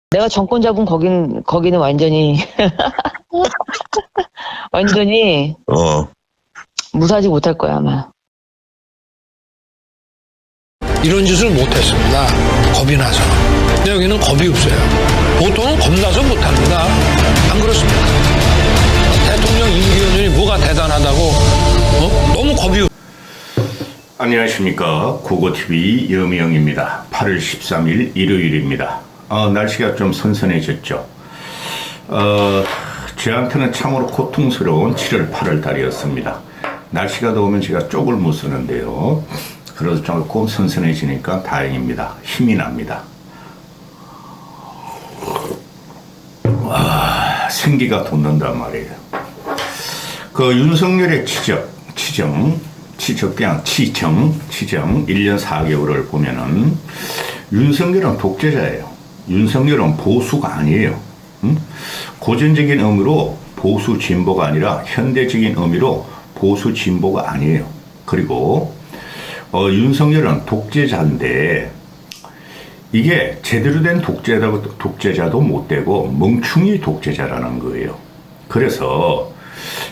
내가 정권 잡은 거기는 완전히 완전히 무사하지 못할 거야 아마. 이런 짓을 못했습니다. 겁이 나서. 근데 여기는 겁이 없어요. 보통은 겁나서 못합니다. 안 그렇습니까? 대통령 임기연연이 뭐가 대단하다고 너무 겁이 없어요. 안녕하십니까. 고고TV 여미영입니다. 8월 13일 일요일입니다. 날씨가 좀 선선해졌죠. 저한테는 참으로 고통스러운 7월 8월 달이었습니다. 날씨가 더우면 제가 쪽을 못 쓰는데요. 그래서 조금 선선해지니까 다행입니다. 힘이 납니다. 생기가 돋는단 말이에요. 그 윤석열의 치정 1년 4개월을 보면은 윤석열은 독재자예요. 윤석열은 보수가 아니에요. 고전적인 의미로 보수 진보가 아니라 현대적인 의미로 보수 진보가 아니에요. 그리고 윤석열은 독재자인데 이게 제대로 된 독재자도 못 되고 멍충이 독재자라는 거예요. 그래서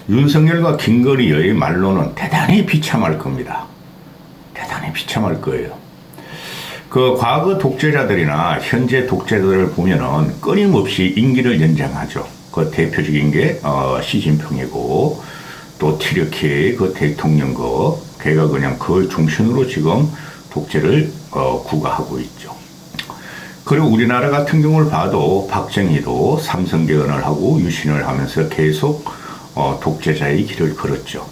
윤석열과 김건희의 말로는 대단히 비참할 겁니다. 대단히 비참할 거예요. 그 과거 독재자들이나 현재 독재자들을 보면은 끊임없이 임기를 연장하죠. 그 대표적인 게 시진핑이고 또 트르키의 그 대통령 걔가 그냥 그 중심으로 지금 독재를 구가하고 있죠. 그리고 우리나라 같은 경우를 봐도 박정희도 삼성 개헌을 하고 유신을 하면서 계속 독재자의 길을 걸었죠.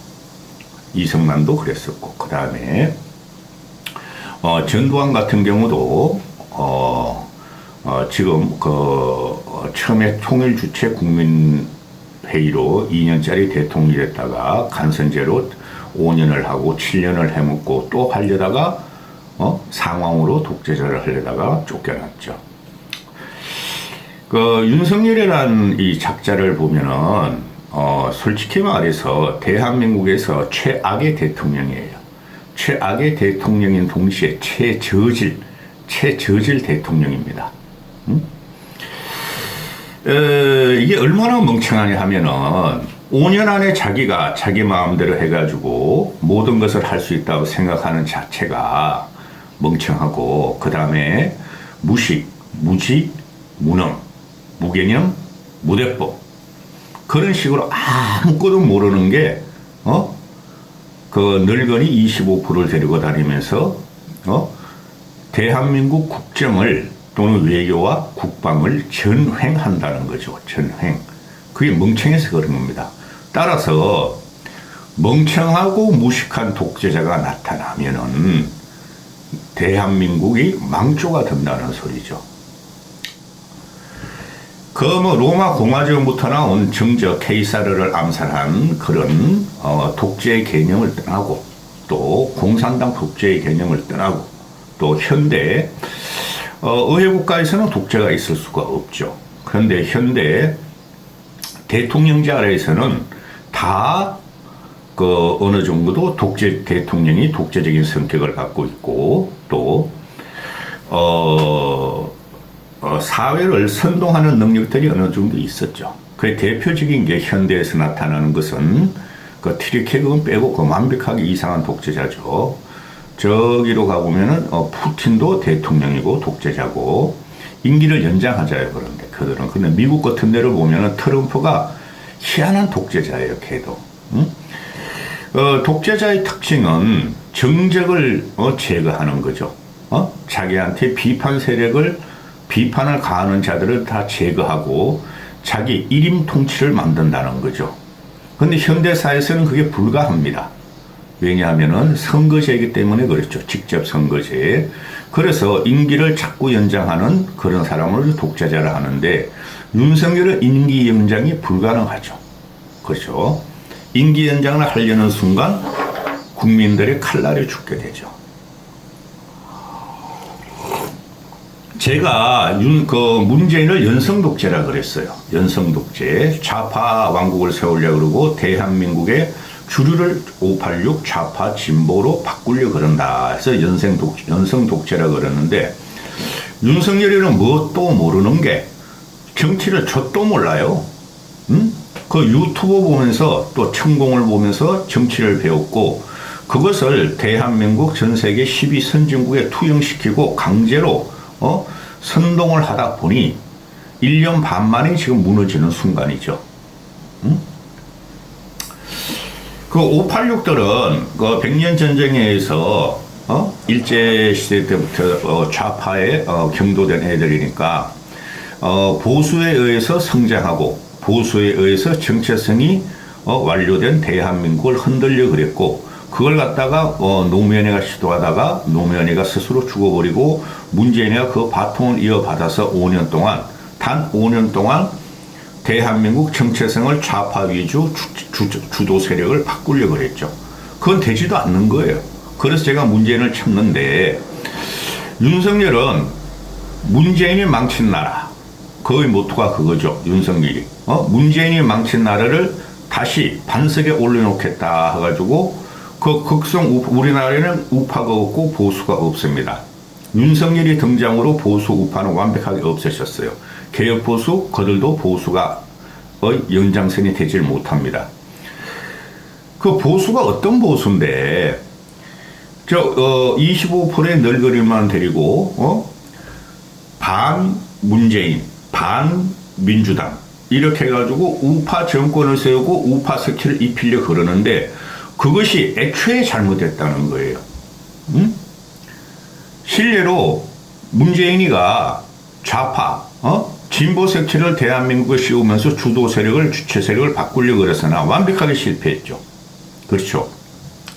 이승만도 그랬었고, 그 다음에 전두환 같은 경우도 지금 처음에 통일 주체 국민회의로 2년짜리 대통령이 됐다가 간선제로 5년을 하고 7년을 해먹고 또 하려다가 상황으로 독재자를 하려다가 쫓겨났죠. 그 윤석열이라는 이 작자를 보면은 솔직히 말해서 대한민국에서 최악의 대통령이에요. 최악의 대통령인 동시에 최저질 대통령입니다. 이게 얼마나 멍청하냐 하면은 5년 안에 자기가 자기 마음대로 해가지고 모든 것을 할 수 있다고 생각하는 자체가 멍청하고, 그 다음에 무식, 무지, 무능, 무개념, 무대법, 그런 식으로 아무것도 모르는 게 그 늙은이 25%를 데리고 다니면서 대한민국 국정을 또는 외교와 국방을 전횡한다는 거죠. 전횡. 그게 멍청해서 그런 겁니다. 따라서 멍청하고 무식한 독재자가 나타나면은 대한민국이 망조가 된다는 소리죠. 로마 공화정부터 나온 정저 케이사르를 암살한 그런 독재의 개념을 떠나고, 또 공산당 독재의 개념을 떠나고, 또 현대 의회 국가에서는 독재가 있을 수가 없죠. 그런데 현대 대통령제 아래에서는 다 어느 정도도 대통령이 독재적인 성격을 갖고 있고, 또 사회를 선동하는 능력들이 어느 정도 있었죠. 그 대표적인 게 현대에서 나타나는 것은 그 트리케건 빼고 완벽하게 이상한 독재자죠. 저기로 가보면은 푸틴도 대통령이고 독재자고 임기를 연장하자요. 그런데 그들은. 근데 미국 같은 데를 보면은 트럼프가 희한한 독재자예요. 걔도. 독재자의 특징은 정적을 제거하는 거죠. 자기한테 비판을 가하는 자들을 다 제거하고 자기 일임 통치를 만든다는 거죠. 근데 현대사에서는 그게 불가합니다. 왜냐하면은 선거제이기 때문에 그렇죠. 직접 선거제. 그래서 임기를 자꾸 연장하는 그런 사람을 독재자라 하는데, 윤석열은 임기 연장이 불가능하죠. 그렇죠. 임기 연장을 하려는 순간 국민들의 칼날에 죽게 되죠. 제가 문재인을 연성독재라 그랬어요. 연성독재. 좌파 왕국을 세우려고 그러고 대한민국의 주류를 586 좌파 진보로 바꾸려고 그런다 해서 연성독재라 그러는데, 윤석열이는 무엇도 모르는 게 정치를 젖도 몰라요. 그 유튜브 보면서 또 천공을 보면서 정치를 배웠고 그것을 대한민국 전 세계 12선진국에 투영시키고 강제로 선동을 하다 보니 1년 반 만에 지금 무너지는 순간이죠. 그 586들은 그 백년 전쟁에 의해서 일제시대 때부터 좌파에 경도된 애들이니까 보수에 의해서 성장하고 보수에 의해서 정체성이 완료된 대한민국을 흔들려 그랬고 그걸 갖다가 노무현이가 시도하다가 노무현이가 스스로 죽어버리고 문재인이가 그 바통을 이어받아서 5년 동안 단 5년 동안 대한민국 정체성을 좌파 위주 주도 세력을 바꾸려 그랬죠. 그건 되지도 않는 거예요. 그래서 제가 문재인을 찾는데 윤석열은 문재인이 망친 나라 거의 모토가 그거죠. 윤석열이 문재인이 망친 나라를 다시 반석에 올려놓겠다 해가지고 그 극성 우리나라에는 우파가 없고 보수가 없습니다. 윤석열이 등장으로 보수 우파는 완벽하게 없애셨어요. 개혁 보수 그들도 보수가 연장선이 되질 못합니다. 그 보수가 어떤 보수인데 25%의 널거리만 데리고 반 문재인 반 민주당 이렇게 해가지고 우파 정권을 세우고 우파 색채를 입히려 그러는데 그것이 애초에 잘못됐다는 거예요. 실례로 문재인이가 좌파 진보 색채를 대한민국에 씌우면서 주도 세력을 주체 세력을 바꾸려고 그랬으나 완벽하게 실패했죠. 그렇죠.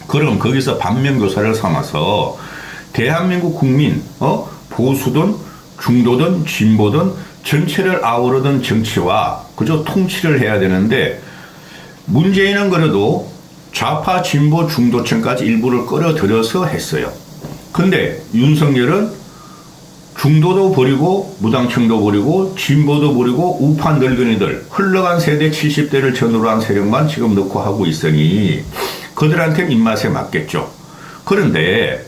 그럼 거기서 반면교사를 삼아서 대한민국 국민 보수든 중도든 진보든 전체를 아우르던 정치와 그저 통치를 해야 되는데 문재인은 그래도 좌파 진보 중도층까지 일부를 끌어들여서 했어요. 근데 윤석열은 중도도 버리고 무당층도 버리고 진보도 버리고 우파 늙은이들 흘러간 세대 70대를 전후로 한 세력만 지금 넣고 하고 있으니 그들한테는 입맛에 맞겠죠. 그런데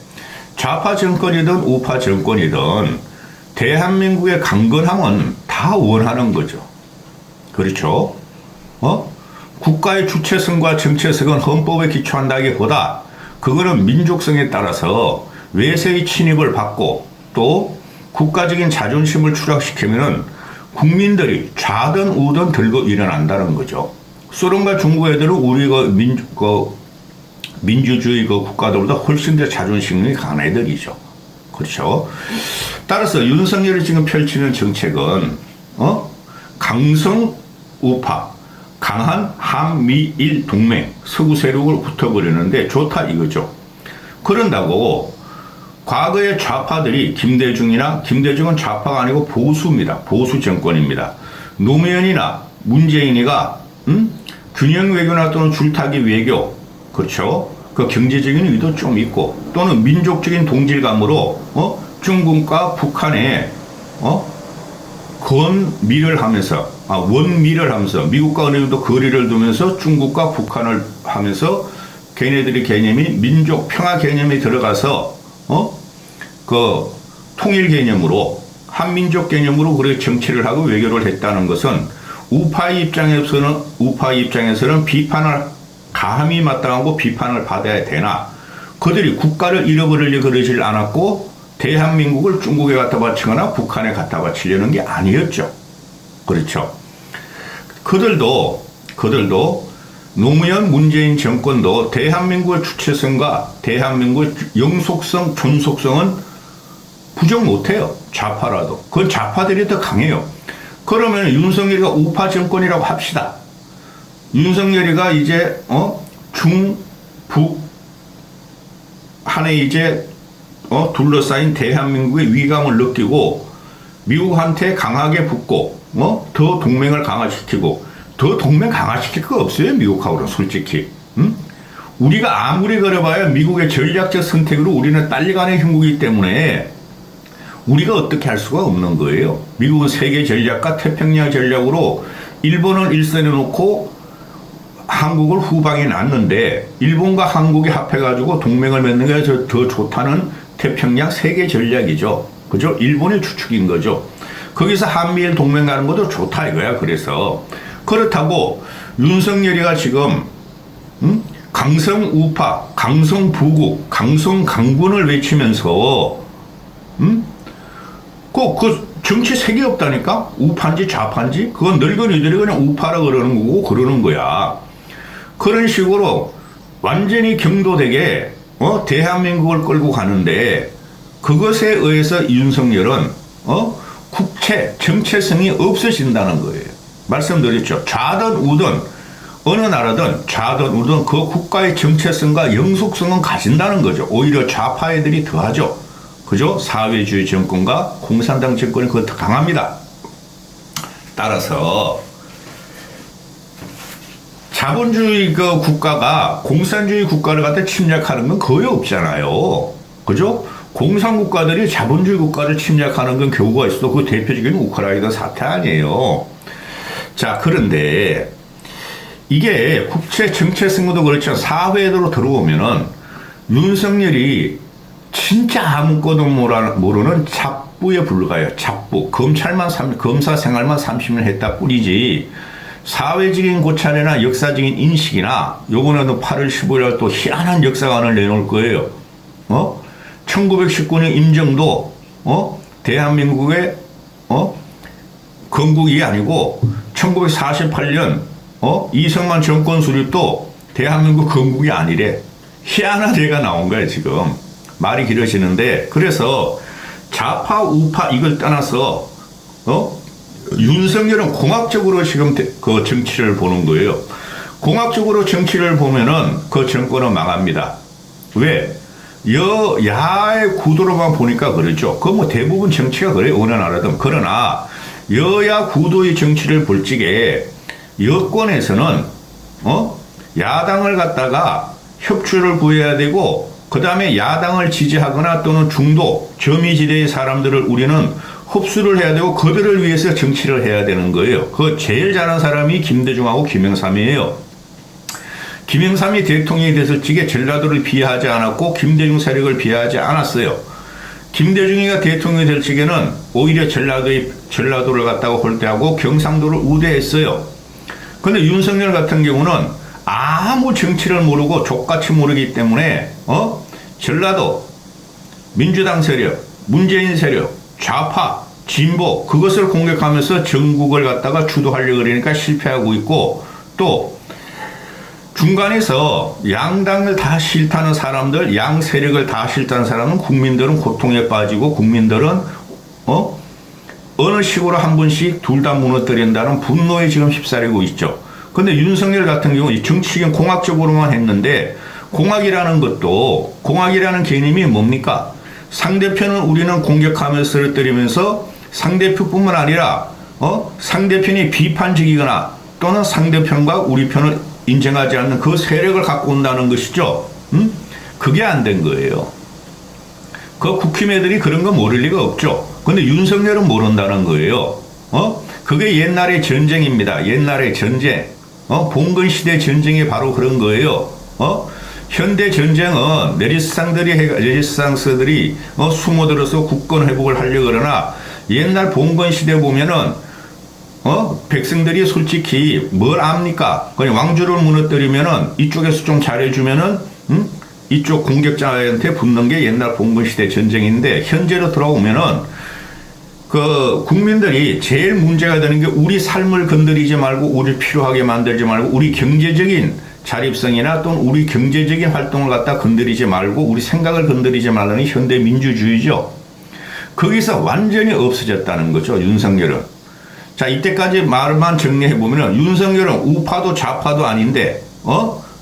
좌파 정권이든 우파 정권이든 대한민국의 강건함은 다 원하는 거죠. 그렇죠? 국가의 주체성과 정체성은 헌법에 기초한다기보다 그거는 민족성에 따라서 외세의 침입을 받고 또 국가적인 자존심을 추락시키면은 국민들이 좌든 우든 들고 일어난다는 거죠. 소련과 중국 애들은 우리가 민주주의 국가들보다 훨씬 더 자존심이 강한 애들이죠. 그렇죠. 따라서 윤석열이 지금 펼치는 정책은 강성 우파, 강한 한미일 동맹, 서구 세력을 붙어버리는데 좋다 이거죠. 그런다고 과거의 좌파들이 김대중은 좌파가 아니고 보수입니다. 보수 정권입니다. 노무현이나 문재인이가 균형 외교나 또는 줄타기 외교, 그렇죠. 그 경제적인 의도 좀 있고 또는 민족적인 동질감으로 중국과 북한에 원미를 하면서 미국과 어느 정도 거리를 두면서 중국과 북한을 하면서 걔네들의 개념이 민족 평화 개념이 들어가서 그 통일 개념으로 한민족 개념으로 그렇게 정치를 하고 외교를 했다는 것은 우파 입장에서는 비판을 가함이 마땅하고 비판을 받아야 되나 그들이 국가를 잃어버리려 그러질 않았고 대한민국을 중국에 갖다 바치거나 북한에 갖다 바치려는 게 아니었죠. 그렇죠. 그들도 노무현 문재인 정권도 대한민국의 주체성과 대한민국의 영속성, 존속성은 부정 못해요. 좌파라도. 그건 좌파들이 더 강해요. 그러면 윤석열이가 우파 정권이라고 합시다. 윤석열이가 이제 중, 북 한에 이제 둘러싸인 대한민국의 위감을 느끼고 미국한테 강하게 붙고 더 동맹을 강화시키고 더 동맹 강화시킬 거 없어요. 미국하고는 솔직히. 우리가 아무리 그래봐야 미국의 전략적 선택으로 우리는 딸려가는 형국이기 때문에 우리가 어떻게 할 수가 없는 거예요. 미국은 세계 전략과 태평양 전략으로 일본을 일선에 놓고 한국을 후방에 놨는데 일본과 한국이 합해가지고 동맹을 맺는 게 더 좋다는 태평양 세계 전략이죠. 그죠? 일본의 추측인 거죠. 거기서 한미일 동맹 가는 것도 좋다 이거야. 그래서 그렇다고 윤석열이가 지금 강성 우파, 강성 부국, 강성 강군을 외치면서 그 정치 색이 없다니까? 우파인지 좌파인지? 그건 늙은이들이 그냥 우파라 그러는 거고 그러는 거야. 그런 식으로 완전히 경도되게 대한민국을 끌고 가는데 그것에 의해서 윤석열은 국채, 정체성이 없어진다는 거예요. 말씀드렸죠. 좌든 우든 어느 나라든 좌든 우든 그 국가의 정체성과 영속성은 가진다는 거죠. 오히려 좌파 애들이 더하죠. 그죠? 사회주의 정권과 공산당 정권이 그건 더 강합니다. 따라서 자본주의 그 국가가 공산주의 국가를 갖다 침략하는 건 거의 없잖아요. 그죠? 공산국가들이 자본주의 국가를 침략하는 건 경우가 있어도 그 대표적인 우크라이나 사태 아니에요. 자, 그런데 이게 국채 정체성도 그렇지만 사회로 들어오면은 윤석열이 진짜 아무것도 모르는 잡부에 불과해요. 잡부. 검사 생활만 30년 했다 뿐이지 사회적인 고찰이나 역사적인 인식이나 요번에도 8월 15일 또 희한한 역사관을 내놓을 거예요. 1919년 임정도 대한민국의 건국이 아니고 1948년 이승만 정권 수립도 대한민국 건국이 아니래. 희한한 예가 나온 거야 지금. 말이 길어지는데 그래서 좌파 우파 이걸 떠나서 윤석열은 공학적으로 지금 그 정치를 보는 거예요. 공학적으로 정치를 보면은 그 정권은 망합니다. 왜? 여야의 구도로만 보니까 그렇죠. 그 뭐 대부분 정치가 그래요. 어느 나라든. 그러나 여야 구도의 정치를 볼 적에 여권에서는 야당을 갖다가 협조를 구해야 되고 그 다음에 야당을 지지하거나 또는 중도 점의지대의 사람들을 우리는 흡수를 해야 되고 그들을 위해서 정치를 해야 되는 거예요. 그 제일 잘하는 사람이 김대중하고 김영삼이에요. 김영삼이 대통령이 됐을 적에 전라도를 비하하지 않았고 김대중 세력을 비하하지 않았어요. 김대중이가 대통령이 될 적에는 오히려 전라도를 갖다가 홀대하고 경상도를 우대했어요. 그런데 윤석열 같은 경우는 아무 정치를 모르고 족같이 모르기 때문에 전라도 민주당 세력, 문재인 세력, 좌파, 진보 그것을 공격하면서 전국을 갖다가 주도하려고 그러니까 실패하고 있고 또 중간에서 양당을 다 싫다는 사람들, 양 세력을 다 싫다는 사람은 국민들은 고통에 빠지고 국민들은 어느 식으로 한 번씩 둘 다 무너뜨린다는 분노에 지금 휩싸이고 있죠. 근데 윤석열 같은 경우 정치적인 공학적으로만 했는데 공학이라는 개념이 뭡니까? 상대편은 우리는 공격하면서 쓰러뜨리면서 상대편뿐만 아니라 상대편이 비판적이거나 또는 상대편과 우리 편을 인정하지 않는 그 세력을 갖고 온다는 것이죠. 그게 안 된 거예요. 그 국힘애들이 그런 거 모를 리가 없죠. 근데 윤석열은 모른다는 거예요. 그게 옛날의 전쟁입니다. 옛날의 전쟁. 봉건시대 전쟁이 바로 그런 거예요. 현대 전쟁은 레지스탕스들이 숨어들어서 국권 회복을 하려고 그러나 옛날 봉건시대 보면은 백성들이 솔직히 뭘 압니까? 그냥 왕조를 무너뜨리면은 이쪽에서 좀 잘해주면은 이쪽 공격자한테 붙는 게 옛날 봉건시대 전쟁인데 현재로 돌아오면은 그 국민들이 제일 문제가 되는 게 우리 삶을 건드리지 말고 우리 필요하게 만들지 말고 우리 경제적인 자립성이나 또는 우리 경제적인 활동을 갖다 건드리지 말고 우리 생각을 건드리지 말라는 현대 민주주의죠. 거기서 완전히 없어졌다는 거죠. 윤석열은. 자, 이때까지 말만 정리해보면 윤석열은 우파도 좌파도 아닌데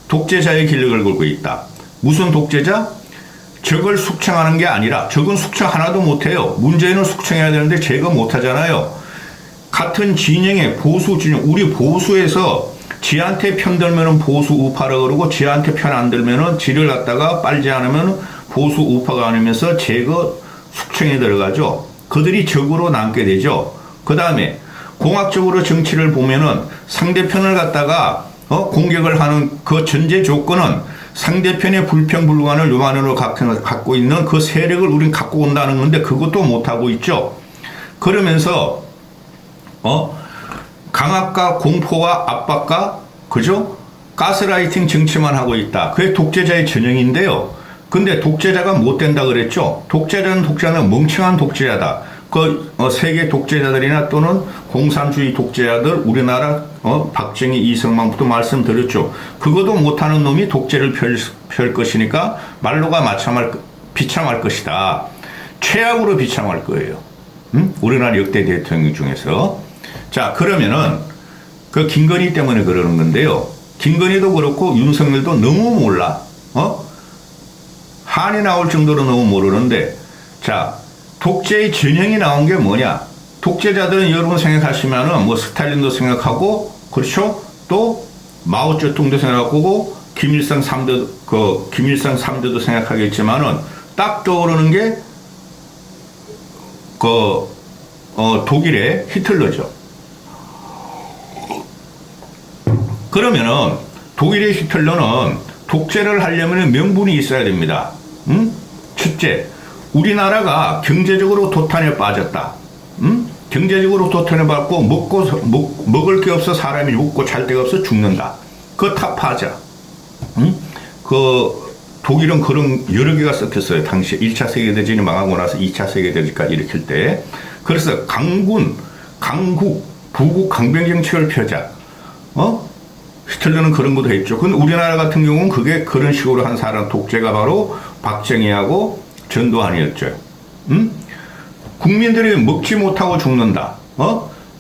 독재자의 길을 걸고 있다. 무슨 독재자? 적을 숙청하는 게 아니라 적은 숙청 하나도 못해요. 문재인은 숙청해야 되는데 제가 못하잖아요. 같은 진영의 보수 진영, 우리 보수에서 지한테 편들면은 보수 우파라 그러고 지한테 편 안 들면은 지를 갖다가 빨지 않으면 보수 우파가 아니면서 제거 숙청에 들어가죠. 그들이 적으로 남게 되죠. 그 다음에 공학적으로 정치를 보면은 상대편을 갖다가 공격을 하는 그 전제 조건은 상대편의 불평불만을 요만으로 갖고 있는 그 세력을 우린 갖고 온다는 건데 그것도 못하고 있죠. 그러면서 강압과 공포와 압박과, 그죠? 가스라이팅 정치만 하고 있다. 그게 독재자의 전형인데요. 근데 독재자가 못 된다 그랬죠? 독재자는 멍청한 독재자다. 세계 독재자들이나 또는 공산주의 독재자들, 우리나라, 박정희, 이승만부터 말씀드렸죠. 그것도 못하는 놈이 독재를 펼 것이니까 말로가 비참할 것이다. 최악으로 비참할 거예요. 우리나라 역대 대통령 중에서. 자, 그러면은, 김건희 때문에 그러는 건데요. 김건희도 그렇고 윤석열도 너무 몰라. 한이 나올 정도로 너무 모르는데, 자, 독재의 전형이 나온 게 뭐냐? 독재자들은 여러분 생각하시면은 뭐 스탈린도 생각하고, 그렇죠? 또 마오쩌둥도 생각하고, 김일성 3대도 생각하겠지만은 딱 떠오르는 게 독일의 히틀러죠. 그러면은 독일의 히틀러는 독재를 하려면 명분이 있어야 됩니다. 첫째, 우리나라가 경제적으로 도탄에 빠졌다. 경제적으로 도탄에 빠졌고 먹을 게 없어 사람이 먹고 잘 데가 없어 죽는다. 그거 타파하자. 독일은 그런 여러 개가 섞였어요. 당시에 1차 세계대전이 망하고 나서 2차 세계대전까지 일으킬 때. 그래서 강국, 부국, 강병 정책을 펴자. 히틀러는 그런 것도 했죠. 근데 우리나라 같은 경우는 그게 그런 식으로 한 사람 독재가 바로 박정희하고 전두환이었죠. 국민들이 먹지 못하고 죽는다.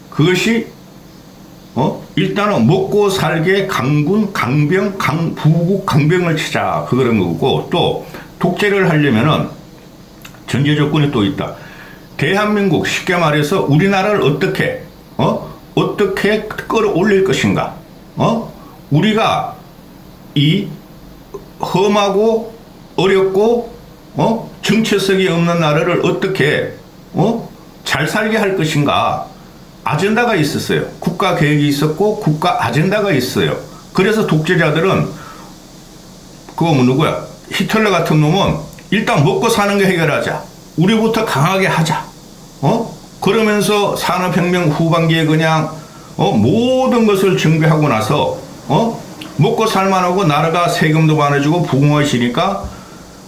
그것이 일단은 먹고 살게 강군, 강병, 부국, 강병을 치자. 그런 거고, 또 독재를 하려면은 전제 조건이 또 있다. 대한민국, 쉽게 말해서 우리나라를 어떻게 끌어올릴 것인가. 우리가 이 험하고 어렵고 정체성이 없는 나라를 어떻게 잘 살게 할 것인가. 아젠다가 있었어요. 국가 계획이 있었고 국가 아젠다가 있어요. 그래서 독재자들은 누구야? 히틀러 같은 놈은 일단 먹고 사는 게 해결하자. 우리부터 강하게 하자. 그러면서 산업혁명 후반기에 그냥 모든 것을 정비하고 나서 먹고 살만하고 나라가 세금도 많아지고 부흥화시니까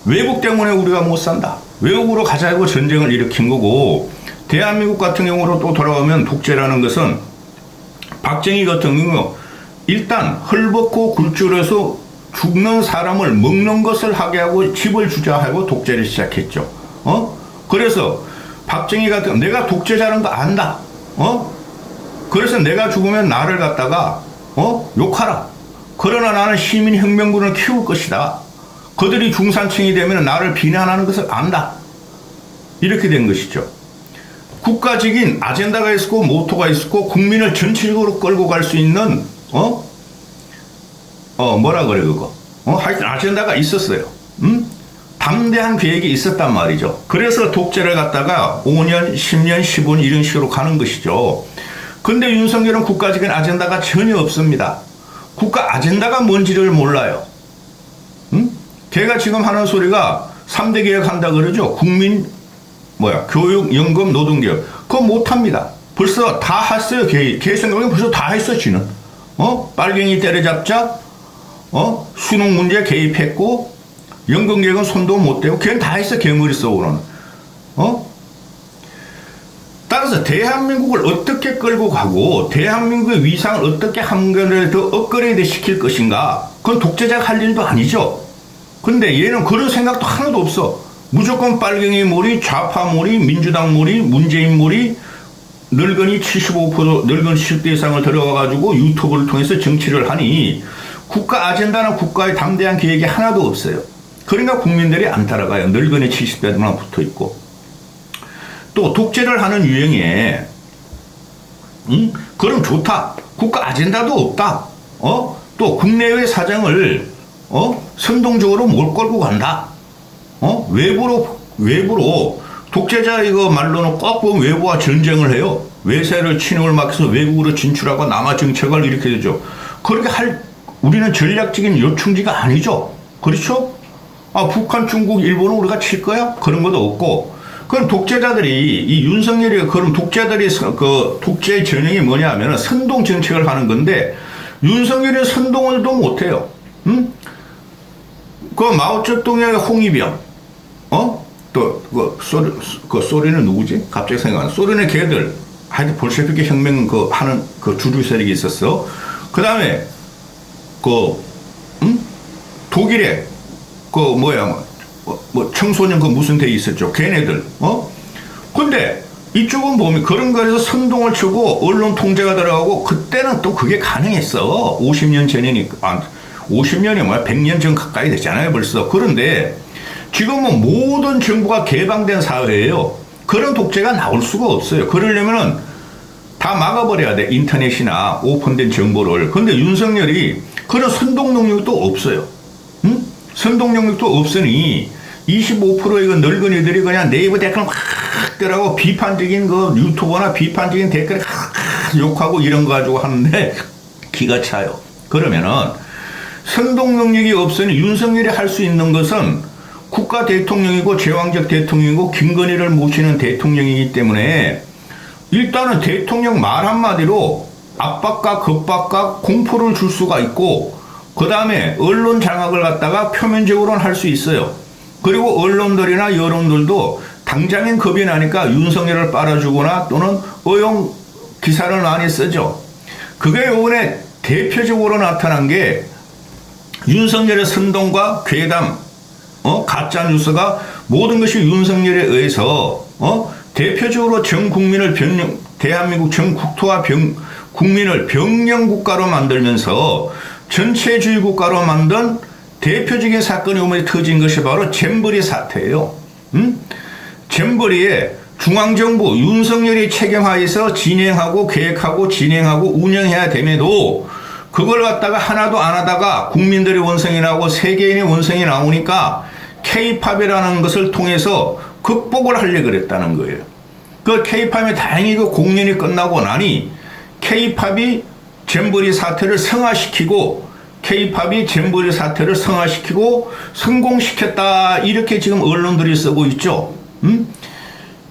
외국 때문에 우리가 못 산다. 외국으로 가자고 전쟁을 일으킨 거고, 대한민국 같은 경우로 또 돌아오면 독재라는 것은 박정희 같은 경우 일단 헐벗고 굴줄에서 죽는 사람을 먹는 것을 하게 하고 집을 주자 하고 독재를 시작했죠. 그래서 박정희 같은 내가 독재자라는 거 안다. 그래서 내가 죽으면 나를 갖다가 욕하라. 그러나 나는 시민혁명군을 키울 것이다. 그들이 중산층이 되면 나를 비난하는 것을 안다. 이렇게 된 것이죠. 국가적인 아젠다가 있었고 모토가 있었고 국민을 전체적으로 끌고 갈 수 있는 뭐라 그래 그거 하여튼 아젠다가 있었어요. 담대한 계획이 있었단 말이죠. 그래서 독재를 갖다가 5년, 10년, 15년 이런 식으로 가는 것이죠. 근데 윤석열은 국가적인 아젠다가 전혀 없습니다. 국가 아젠다가 뭔지를 몰라요. 걔가 지금 하는 소리가 3대 개혁한다 그러죠. 교육, 연금, 노동개혁. 그거 못합니다. 벌써 다 했어요. 걔 생각에 벌써 다 했어, 지는. 빨갱이 때려잡자, 수능 문제 개입했고, 연금개혁은 손도 못 대고, 걔는 다 했어, 걔 머릿속으로는. 따라서 대한민국을 어떻게 끌고 가고, 대한민국의 위상을 어떻게 한 번에 더 업그레이드 시킬 것인가, 그건 독재자가 할 일도 아니죠. 근데 얘는 그런 생각도 하나도 없어. 무조건 빨갱이 몰이, 좌파 몰이, 민주당 몰이, 문재인 몰이, 늙은이 75%, 늙은이 10대 이상을 들어가가지고 유튜브를 통해서 정치를 하니 국가 아젠다나 국가의 담대한 계획이 하나도 없어요. 그러니까 국민들이 안 따라가요. 늙은이 70대들만 붙어 있고. 또 독재를 하는 유형에, 그럼 좋다. 국가 아젠다도 없다. 또 국내외 사정을, 선동적으로 못 끌고 간다. 외부로, 독재자 이거 말로는 꼭 보면 외부와 전쟁을 해요. 외세를 침입을 막혀서 외국으로 진출하고 남아 정책을 이렇게 되죠. 그렇게 우리는 전략적인 요충지가 아니죠. 그렇죠? 북한, 중국, 일본은 우리가 칠 거야? 그런 것도 없고, 그럼 독재자들이 이 윤석열이 그럼 독재자들이 그 독재의 전형이 뭐냐 하면은 선동 정책을 하는 건데 윤석열이 선동을도 못해요. 응? 그 마오쩌둥의 홍위병, 그 소련은 누구지? 갑자기 생각나. 소련의 걔들, 하여튼 볼셰비키 혁명 하는 그 주류 세력이 있었어. 그 다음에 독일의 청소년 무슨 대 있었죠? 걔네들, 근데 이쪽은 보면 그런 거에서 선동을 치고 언론 통제가 들어가고 그때는 또 그게 가능했어. 50년 전이니까. 50년이 뭐야? 100년 전 가까이 됐잖아요, 벌써. 그런데 지금은 모든 정부가 개방된 사회예요. 그런 독재가 나올 수가 없어요. 그러려면은 다 막아버려야 돼. 인터넷이나 오픈된 정보를. 근데 윤석열이 그런 선동 능력도 없어요. 응? 선동 능력도 없으니 25%의 그 늙은이들이 그냥 네이버 댓글 막 들어가고 비판적인 그 유튜버나 비판적인 댓글에 욕하고 이런 거 가지고 하는데 기가 차요. 그러면은 선동 능력이 없으니 윤석열이 할 수 있는 것은 국가 대통령이고 제왕적 대통령이고 김건희를 모시는 대통령이기 때문에 일단은 대통령 말 한마디로 압박과 겁박과 공포를 줄 수가 있고 그 다음에 언론 장악을 갖다가 표면적으로는 할 수 있어요. 그리고 언론들이나 여론들도 당장엔 겁이 나니까 윤석열을 빨아주거나 또는 어용 기사를 많이 쓰죠. 그게 이번에 대표적으로 나타난 게 윤석열의 선동과 괴담, 가짜뉴스가 모든 것이 윤석열에 의해서, 대표적으로 전 국민을 대한민국 전 국토와 국민을 병영국가로 만들면서 전체주의 국가로 만든 대표적인 사건이 오면서 터진 것이 바로 잼버리 사태예요. 잼버리에 중앙정부 윤석열이 책임하에서 진행하고 계획하고 진행하고 운영해야 됨에도 그걸 갖다가 하나도 안 하다가 국민들의 원성이 나오고 세계인의 원성이 나오니까 K-팝이라는 것을 통해서 극복을 하려고 그랬다는 거예요. 그 K-팝이 다행히 그 공연이 끝나고 나니 K-팝이 잼버리 사태를 성화시키고 K-팝이 잼버리 사태를 성화시키고 성공시켰다 이렇게 지금 언론들이 쓰고 있죠.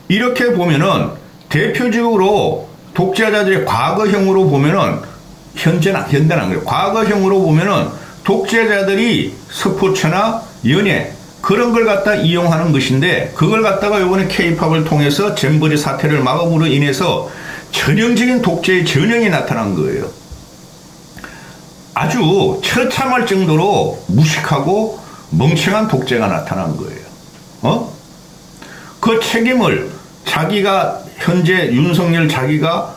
이렇게 보면은 대표적으로 독재자들의 과거형으로 보면은 현대는 안 그래요. 과거형으로 보면은 독재자들이 스포츠나 연예 그런 걸 갖다 이용하는 것인데 그걸 갖다가 이번에 K-팝을 통해서 잼버리 사태를 막음으로 인해서 전형적인 독재의 전형이 나타난 거예요. 아주 처참할 정도로 무식하고 멍청한 독재가 나타난 거예요. 그 책임을 자기가 현재 윤석열 자기가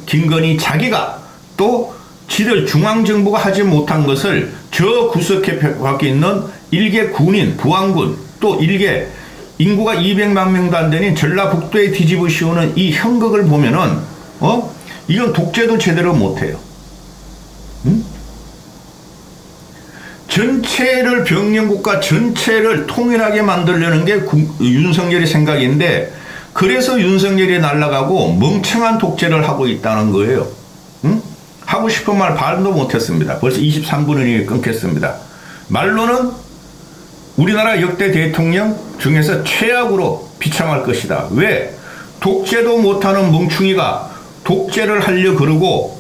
김건희 자기가 또 지들 중앙정부가 하지 못한 것을 저 구석에 밖에 있는 일개 군인 부안군 또 일개 인구가 200만 명도 안 되는 전라북도에 뒤집어 씌우는 이 형극을 보면은 이건 독재도 제대로 못해요. 전체를 병영국가 전체를 통일하게 만들려는 게 윤석열의 생각인데 그래서 윤석열이 날아가고 멍청한 독재를 하고 있다는 거예요. 하고 싶은 말 발도 못했습니다. 벌써 23분이 끊겼습니다. 말로는 우리나라 역대 대통령 중에서 최악으로 비참할 것이다. 왜? 독재도 못하는 멍충이가 독재를 하려 그러고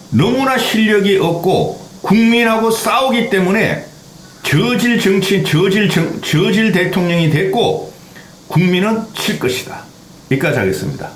너무나 실력이 없고 국민하고 싸우기 때문에 저질 정치, 저질 대통령이 됐고 국민은 칠 것이다. 여기까지 하겠습니다.